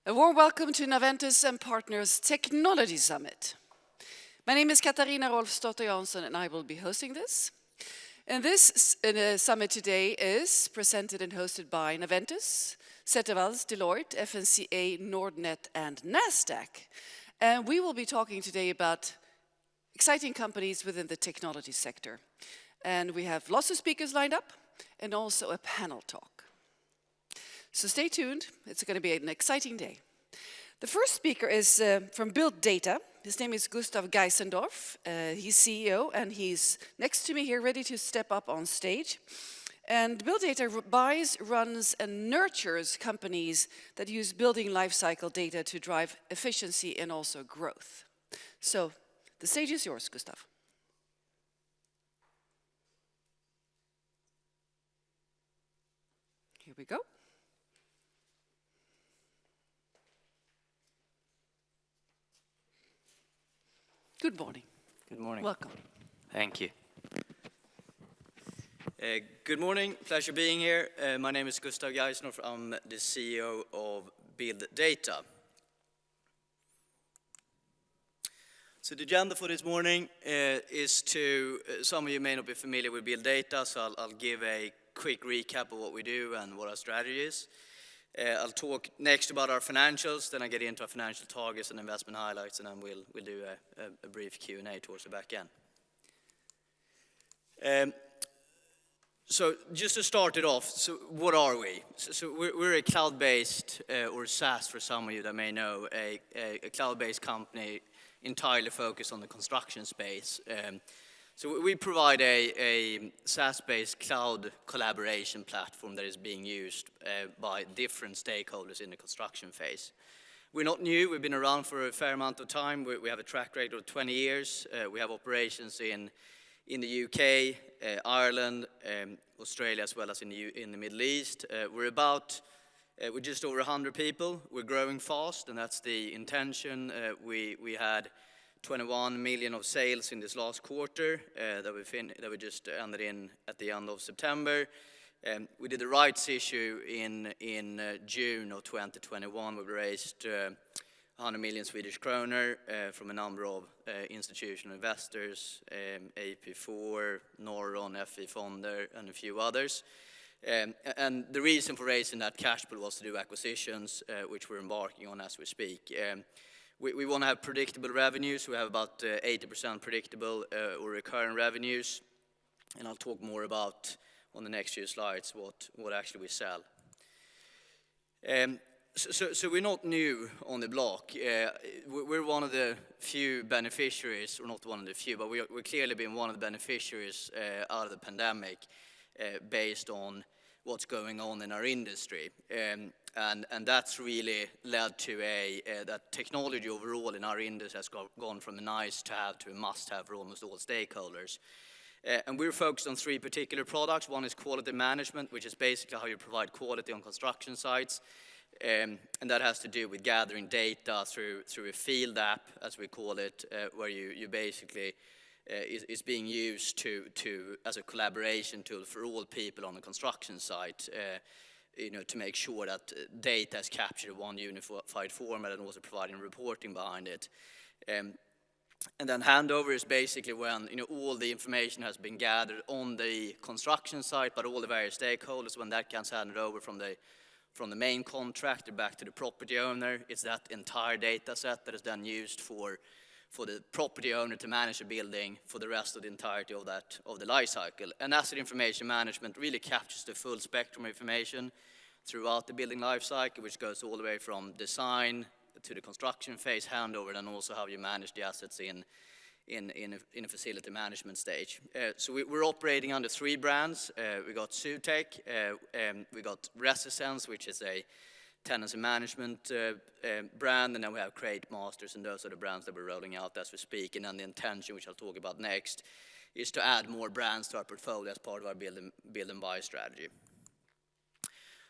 A warm welcome to Naventus and Partners Technology Summit. My name is Katarina Rolfsdotter Jansson and I will be hosting this. And this summit today is presented and hosted by Naventus, Zettervalls, Deloitte, FNCA, Nordnet and Nasdaq. And we will be talking today about exciting companies within the technology sector. And we have lots of speakers lined up and also a panel talk. So stay tuned, it's going to be an exciting day. The first speaker is from BuildData. His name is Gustave Geisendorf. He's CEO and he's next to me here ready to step up on stage. And BuildData buys, runs and nurtures companies that use building lifecycle data to drive efficiency and also growth. So the stage is yours, Gustave. Here we go. Good morning. Good morning. Welcome. Thank you. Good morning. Pleasure being here. My name is Gustave Geisendorf. I'm the CEO of BuildData. So the agenda for this morning is to, some of you may not be familiar with BuildData, so I'll give a quick recap of what we do and what our strategy is. I'll talk next about our financials, then I get into our financial targets and investment highlights, and then we'll do a brief Q&A towards the back end. So just to start it off, so what are we? So we're a cloud-based, or SaaS for some of you that may know, a cloud-based company entirely focused on the construction space. So we provide a SaaS-based cloud collaboration platform that is being used by different stakeholders in the construction phase. We're not new, we've been around for a fair amount of time. We have a track record of 20 years. We have operations in the UK, Ireland, Australia, as well as in the Middle East. We're just over 100 people. We're growing fast, and that's the intention. We had 21 million of sales in this last quarter that we just ended in at the end of September. We did the rights issue in June of 2021. We raised 100 million Swedish kronor from a number of institutional investors, AP4, Norron, FI Fonder, and a few others. And the reason for raising that cash pool was to do acquisitions, which we're embarking on as we speak. We want to have predictable revenues. We have about 80% predictable or recurring revenues. And I'll talk more about, on the next few slides, what actually we sell. So we're not new on the block. We're one of the few beneficiaries, or not one of the few, but we've clearly been one of the beneficiaries out of the pandemic based on what's going on in our industry. And that's really led to that technology overall in our industry has gone from a nice to have to a must have for almost all stakeholders. And we're focused on three particular products. One is quality management, which is basically how you provide quality on construction sites. And that has to do with gathering data through a field app, as we call it, where you basically is being used as a collaboration tool for all people on the construction site. To make sure that data is captured in one unified format and also providing reporting behind it. And then handover is basically when all the information has been gathered on the construction site, but all the various stakeholders, when that gets handed over from the main contractor back to the property owner, it's that entire data set that is then used for the property owner to manage a building for the rest of the entirety of the life cycle. And asset information management really captures the full spectrum of information throughout the building life cycle, which goes all the way from design to the construction phase, handover, and also how you manage the assets in a facility management stage. So we're operating under three brands. We got Zutec, we got Resisense, which is a tenancy management brand, and then we have Create Masters, and those are the brands that we're rolling out as we speak. And then the intention, which I'll talk about next, is to add more brands to our portfolio as part of our build and buy strategy.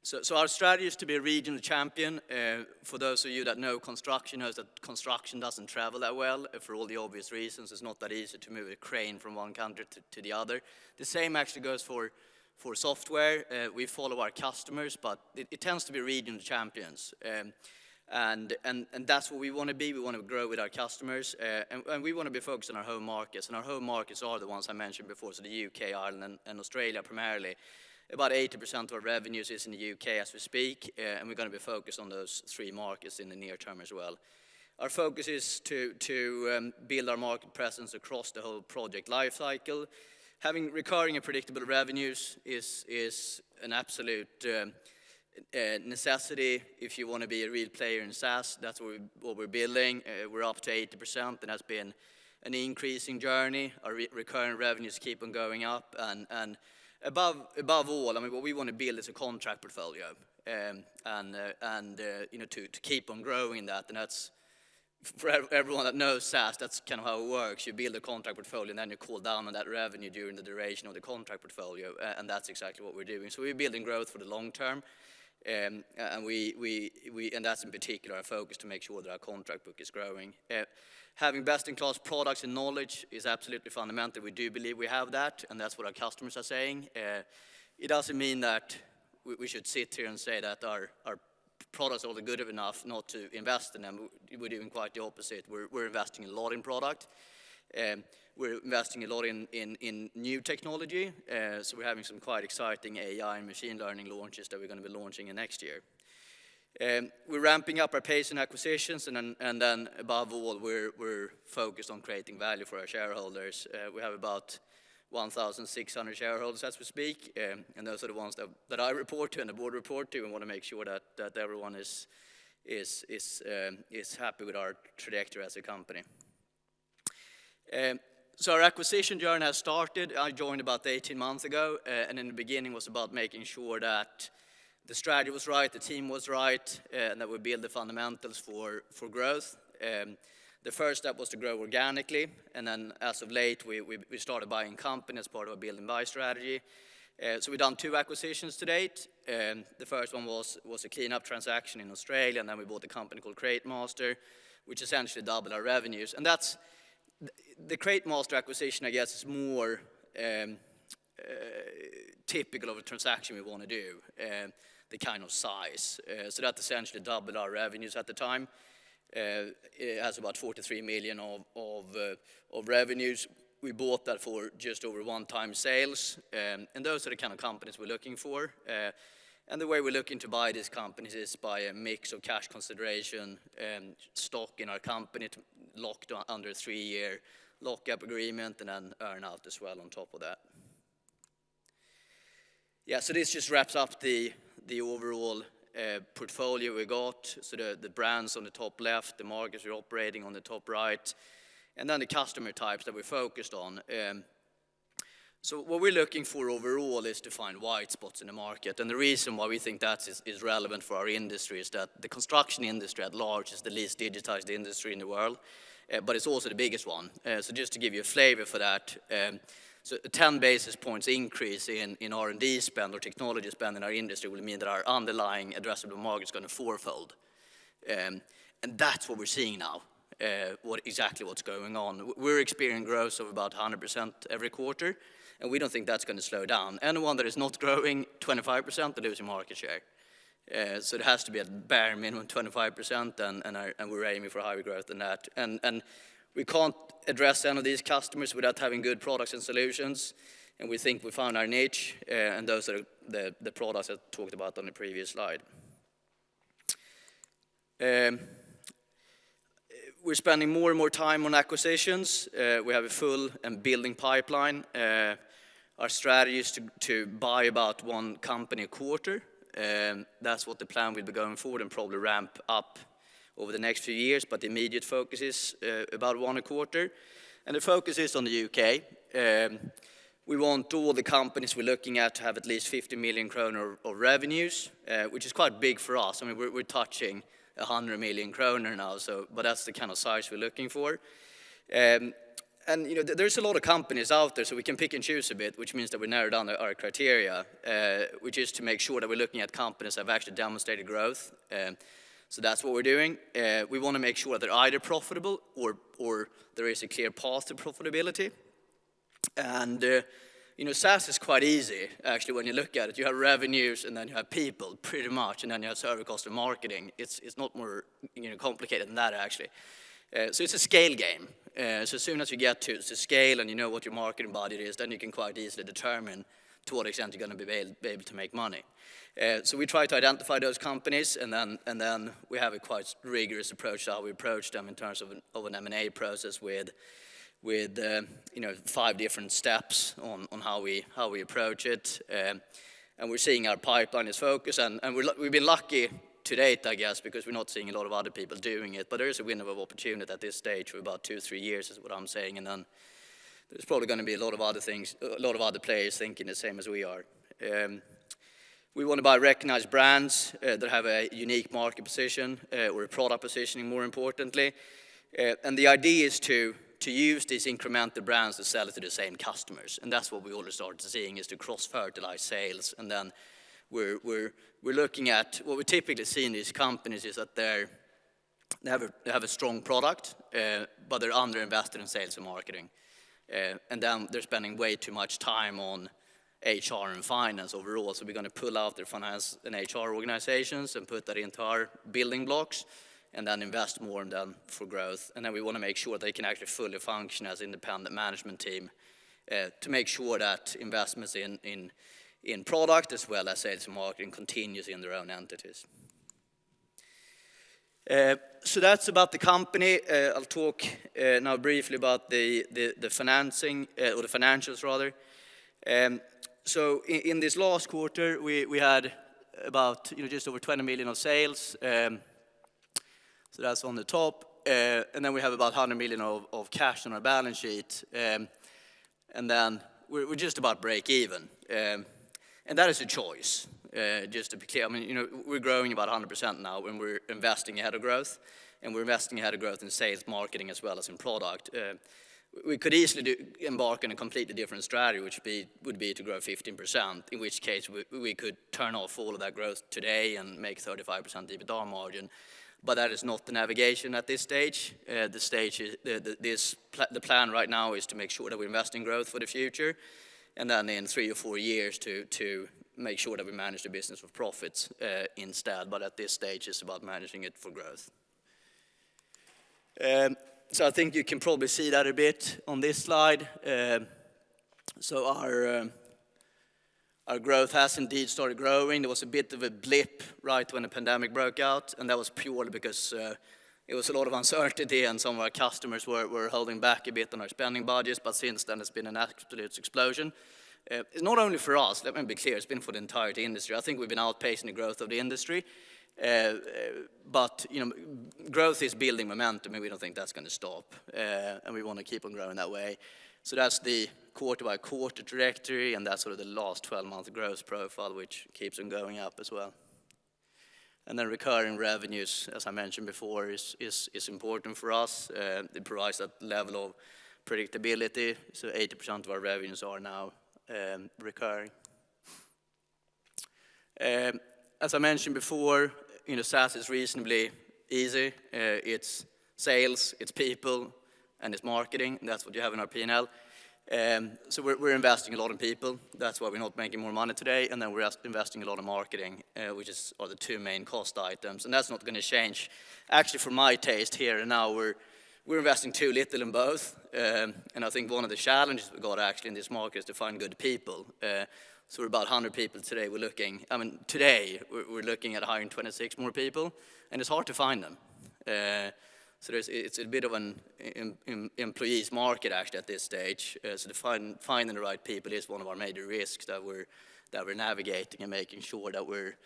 So our strategy is to be a regional champion. For those of you that know construction, knows that construction doesn't travel that well for all the obvious reasons. It's not that easy to move a crane from one country to the other. The same actually goes for software. We follow our customers, but it tends to be regional champions. And that's what we want to be. We want to grow with our customers, and we want to be focused on our home markets. And our home markets are the ones I mentioned before, so the UK, Ireland, and Australia primarily. About 80% of our revenues is in the UK as we speak, and we're going to be focused on those 3 markets in the near term as well. Our focus is to build our market presence across the whole project lifecycle. Having recurring and predictable revenues is an absolute necessity if you want to be a real player in SaaS. That's what we're building. We're up to 80%, and that's been an increasing journey. Our recurring revenues keep on going up, and above all, I mean, what we want to build is a contract portfolio, you know, to keep on growing that, and that's for everyone that knows SaaS. That's kind of how it works. You build a contract portfolio, and then you call down on that revenue during the duration of the contract portfolio, and that's exactly what we're doing. So we're building growth for the long term. And that's in particular our focus, to make sure that our contract book is growing. Having best-in-class products and knowledge is absolutely fundamental. We do believe we have that, and that's what our customers are saying. It doesn't mean that we should sit here and say that our products are good enough not to invest in them. We're doing quite the opposite. We're investing a lot in product. We're investing a lot in new technology, so we're having some quite exciting AI and machine learning launches that we're going to be launching in next year. We're ramping up our pace in acquisitions, and then above all, we're focused on creating value for our shareholders. We have about 1,600 shareholders as we speak, and those are the ones that I report to and the board report to, and want to make sure that everyone is happy with our trajectory as a company. So our acquisition journey has started. I joined about 18 months ago, and in the beginning was about making sure that the strategy was right, the team was right, and that we build the fundamentals for growth. The first step was to grow organically, and then as of late, we started buying companies as part of our build and buy strategy. So we've done 2 acquisitions to date. The first one was a cleanup transaction in Australia, and then we bought a company called Createmaster, which essentially doubled our revenues. And that's the Createmaster acquisition, I guess, is more typical of a transaction we want to do, the kind of size. So that essentially doubled our revenues at the time. It has about 43 million of revenues. We bought that for just over 1x sales, and those are the kind of companies we're looking for. And the way we're looking to buy these companies is by a mix of cash consideration and stock in our company, locked under a 3-year lock-up agreement, and then earn out as well on top of that. Yeah, so this just wraps up the overall portfolio we got. So the brands on the top left, the markets we're operating on the top right, and then the customer types that we're focused on. So what we're looking for overall is to find white spots in the market. And the reason why we think that is relevant for our industry is that the construction industry at large is the least digitized industry in the world, but it's also the biggest one. So just to give you a flavor for that, so a 10 basis points increase in R&D spend or technology spend in our industry will mean that our underlying addressable market is going to fourfold. And that's what we're seeing now, exactly what's going on. We're experiencing growth of about 100% every quarter, and we don't think that's going to slow down. Anyone that is not growing 25%, they're losing market share. So it has to be at bare minimum 25%, and we're aiming for higher growth than that. And we can't address any of these customers without having good products and solutions, and we think we found our niche, and those are the products I talked about on the previous slide. We're spending more and more time on acquisitions. We have a full and building pipeline. Our strategy is to buy about 1 company a quarter. That's what the plan will be going forward, and probably ramp up over the next few years, but the immediate focus is about 1 a quarter. And the focus is on the UK. We want all the companies we're looking at to have at least 50 million kronor of revenues, which is quite big for us. I mean, we're touching 100 million kronor now, but that's the kind of size we're looking for. And you know, there's a lot of companies out there, so we can pick and choose a bit, which means that we narrow down our criteria, which is to make sure that we're looking at companies that have actually demonstrated growth. So that's what we're doing. We want to make sure that they're either profitable or there is a clear path to profitability. And you SaaS is quite easy, actually, when you look at it. You have revenues, and then you have people, pretty much, and then you have server cost and marketing. It's not more complicated than that, actually. So it's a scale game. So as soon as you get to scale and you know what your marketing budget is, then you can quite easily determine to what extent you're going to be able to make money. So we try to identify those companies, and then we have a quite rigorous approach to how we approach them in terms of an M&A process with 5 different steps on how we approach it. And we're seeing our pipeline is focused, and we've been lucky to date, I guess, because we're not seeing a lot of other people doing it. But there is a window of opportunity at this stage for about 2-3 years, is what I'm saying, and then there's probably going to be a lot of other players thinking the same as we are. We want to buy recognized brands that have a unique market position or a product positioning, more importantly. And the idea is to use these incremental brands to sell it to the same customers. And that's what we already started seeing, is to cross-fertilize sales. And then we're looking at what we typically see in these companies is that they have a strong product, but they're underinvested in sales and marketing. And then they're spending way too much time on HR and finance overall. So we're going to pull out their finance and HR organizations and put that into our building blocks, and then invest more in them for growth. And then we want to make sure they can actually fully function as independent management team to make sure that investments in product as well as sales and marketing continues in their own entities. So that's about the company. I'll talk now briefly about the financing, or the financials rather. So in this last quarter, we had about just over 20 million of sales. So that's on the top. And then we have about 100 million of cash on our balance sheet. And then we're just about break even. And that is a choice, just to be clear. I mean, we're growing about 100% now, and we're investing ahead of growth. And we're investing ahead of growth in sales, marketing, as well as in product. We could easily embark on a completely different strategy, which would be to grow 15%, in which case we could turn off all of that growth today and make 35% EBITDA margin. But that is not the navigation at this stage. The plan right now is to make sure that we invest in growth for the future, and then in 3 or 4 years to make sure that we manage the business with profits instead. But at this stage, it's about managing it for growth. So I think you can probably see that a bit on this slide. So our growth has indeed started growing. There was a bit of a blip right when the pandemic broke out, and that was purely because it was a lot of uncertainty, and some of our customers were holding back a bit on our spending budgets. But since then, it's been an absolute explosion. It's not only for us, let me be clear, it's been for the entire industry. I think we've been outpacing the growth of the industry. But growth is building momentum, and we don't think that's going to stop. And we want to keep on growing that way. So that's the quarter-by-quarter trajectory, and that's sort of the last 12-month growth profile, which keeps on going up as well. And then recurring revenues, as I mentioned before, is important for us. It provides that level of predictability. So 80% of our revenues are now recurring. As I mentioned before, SaaS is reasonably easy. It's sales, it's people, and it's marketing. That's what you have in our P&L. So we're investing a lot in people. That's why we're not making more money today. And then we're investing a lot in marketing, which are the 2 main cost items. And that's not going to change. Actually, for my taste here and now, we're investing too little in both. And I think one of the challenges we got actually in this market is to find good people. So we're about 100 people today. Today we're looking at hiring 26 more people, and it's hard to find them. So it's a bit of an employees market actually at this stage. So to finding the right people is one of our major risks that we're navigating and making sure that we're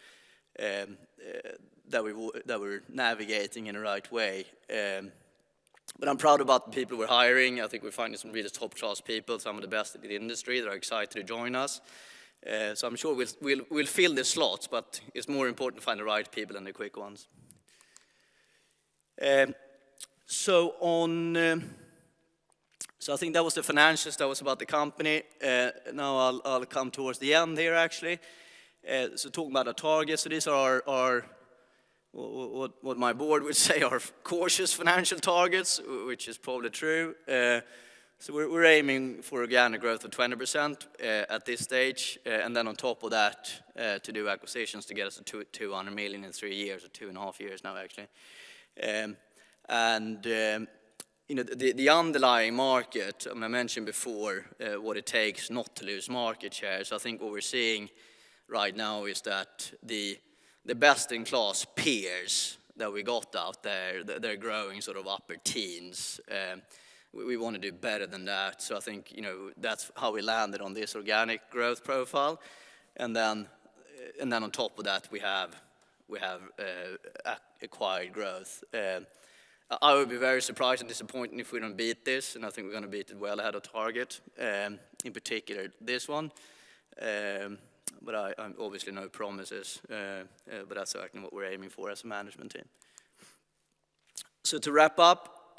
navigating in the right way. But I'm proud about the people we're hiring. I think we're finding some really top-class people, some of the best in the industry that are excited to join us. So I'm sure we'll fill the slots, but it's more important to find the right people than the quick ones. So I think that was the financials. That was about the company. Now I'll come towards the end here actually. So talking about our targets. So these are our what my board would say are cautious financial targets, which is probably true. So we're aiming for organic growth of 20% at this stage, and then on top of that, to do acquisitions to get us to 200 million in 3 years, or 2.5 years now, actually. You know, the underlying market, I mean, I mentioned before what it takes not to lose market share. So I think what we're seeing right now is that the best-in-class peers that we got out there, they're growing sort of upper teens. We want to do better than that. So I think, you know, that's how we landed on this organic growth profile. And then on top of that, we have acquired growth. I would be very surprised and disappointed if we don't beat this, and I think we're going to beat it well ahead of target, in particular this one. But I'm obviously no promises, but that's certainly what we're aiming for as a management team. So to wrap up,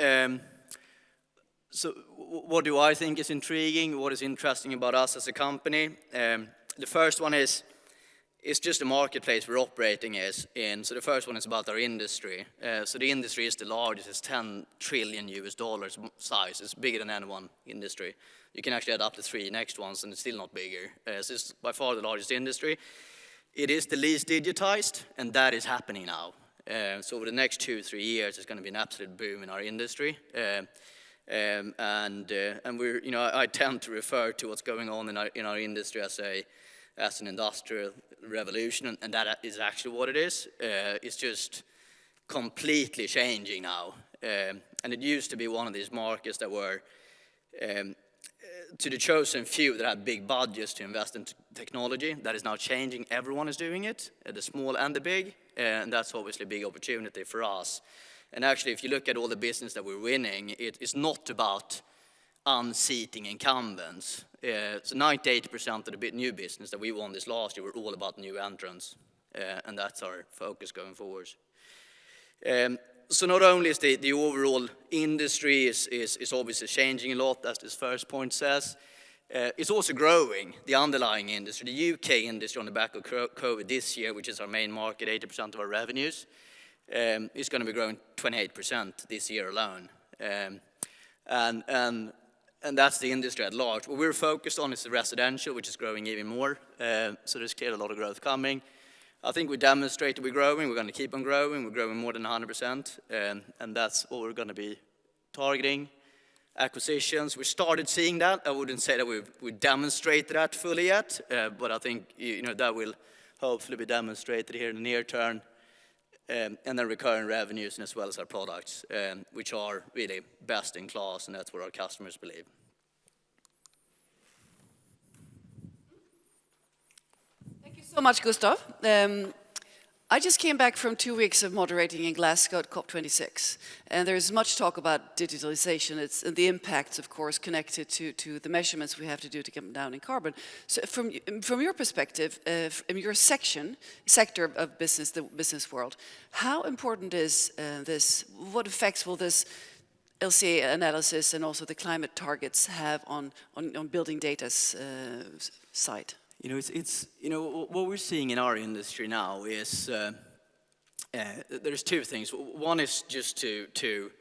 so what do I think is intriguing? What is interesting about us as a company? The first one is, it's just the marketplace we're operating in. So the first one is about our industry. So the industry is the largest, it's $10 trillion size. It's bigger than any one industry. You can actually add up to 3 next ones and it's still not bigger. So it's by far the largest industry. It is the least digitized, and that is happening now. So over the next 2-3 years, it's going to be an absolute boom in our industry. And we're, you know, I tend to refer to what's going on in our industry as an industrial revolution, and that is actually what it is. It's just completely changing now. And it used to be one of these markets that were to the chosen few that had big budgets to invest in technology. That is now changing. Everyone is doing it, the small and the big, and that's obviously a big opportunity for us. And actually, if you look at all the business that we're winning, it's not about unseating incumbents. So 98% of the new business that we won this last year were all about new entrants, and that's our focus going forward. So not only is the overall industry is obviously changing a lot, as this first point says, it's also growing, the underlying industry. The UK industry on the back of COVID this year, which is our main market, 80% of our revenues, is going to be growing 28% this year alone. And that's the industry at large. What we're focused on is the residential, which is growing even more. So there's clearly a lot of growth coming. I think we demonstrated we're growing. We're going to keep on growing. We're growing more than 100%. And that's what we're going to be targeting. Acquisitions, we started seeing that. I wouldn't say that we demonstrated that fully yet. But I think, you know, that will hopefully be demonstrated here in the near term. And then recurring revenues, and as well as our products, which are really best in class, and that's what our customers believe. Thank you so much, Gustave. I just came back from 2 weeks of moderating in Glasgow at COP26, and there's much talk about digitalization. It's and the impacts, of course, connected to the measurements we have to do to get down in carbon. So from your perspective, in your sector of business, the business world, how important is this? What effects will this LCA analysis and also the climate targets have on BuildData's side? You know, it's you know, what we're seeing in our industry now is there's 2 things. One is just to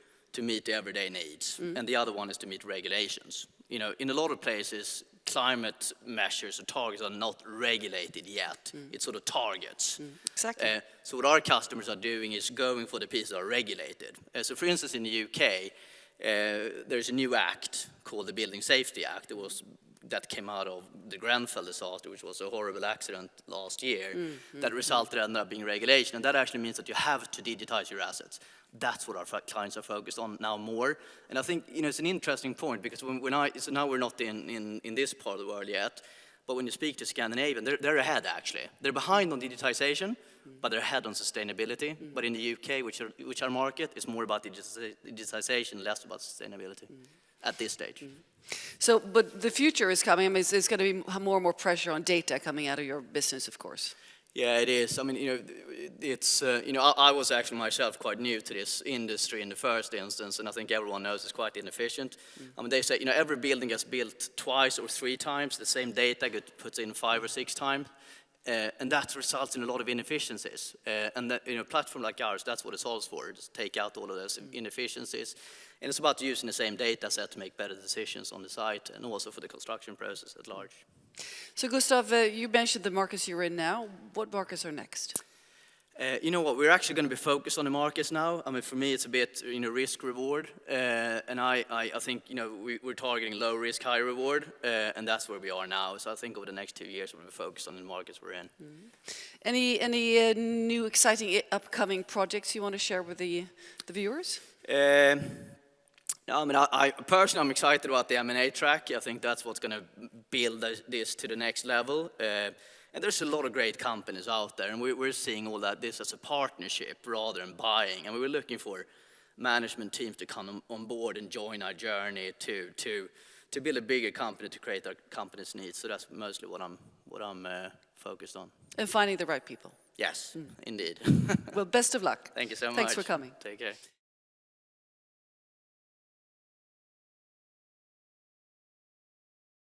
meet the everyday needs, and the other one is to meet regulations. You know, in a lot of places, climate measures or targets are not regulated yet. It's sort of targets. Exactly. So what our customers are doing is going for the pieces that are regulated. So for instance, in the UK, there's a new act called the Building Safety Act. That came out of the Grenfell disaster, which was a horrible accident last year, that resulted in there being regulation. And that actually means that you have to digitize your assets. That's what our clients are focused on now more. And I think, you know, it's an interesting point, because so now we're not in this part of the world yet, but when you speak to Scandinavian, they're ahead actually. They're behind on digitization, but they're ahead on sustainability. But in the UK, which our market, is more about digitization, less about sustainability at this stage. So, but the future is coming. I mean, there's going to be more and more pressure on data coming out of your business, of course. Yeah, it is. I mean, you know, it's, you know, I was actually myself quite new to this industry in the first instance, and I think everyone knows it's quite inefficient. I mean, they say, you know, every building gets built twice or 3 times. The same data gets put in 5 or 6 times. And that results in a lot of inefficiencies. And that, a platform like ours, that's what it solves for, just take out all of those inefficiencies. And it's about using the same data set to make better decisions on the site and also for the construction process at large. So Gustave, you mentioned the markets you're in now. What markets are next? You know what, we're actually going to be focused on the markets now. I mean, for me, it's a bit, risk reward. And I think, we're targeting low risk, high reward. And that's where we are now. So I think over the next 2 years, we're going to focus on the markets we're in. Any new exciting upcoming projects you want to share with the viewers? I mean, I personally, I'm excited about the M&A track. I think that's what's going to build this to the next level. And there's a lot of great companies out there, and we're seeing all that this as a partnership rather than buying. And we were looking for management teams to come on board and join our journey to build a bigger company to create our company's needs. So that's mostly what I'm focused on. And finding the right people. Yes, indeed. Well, best of luck. Thank you so much. Thanks for coming. Take care.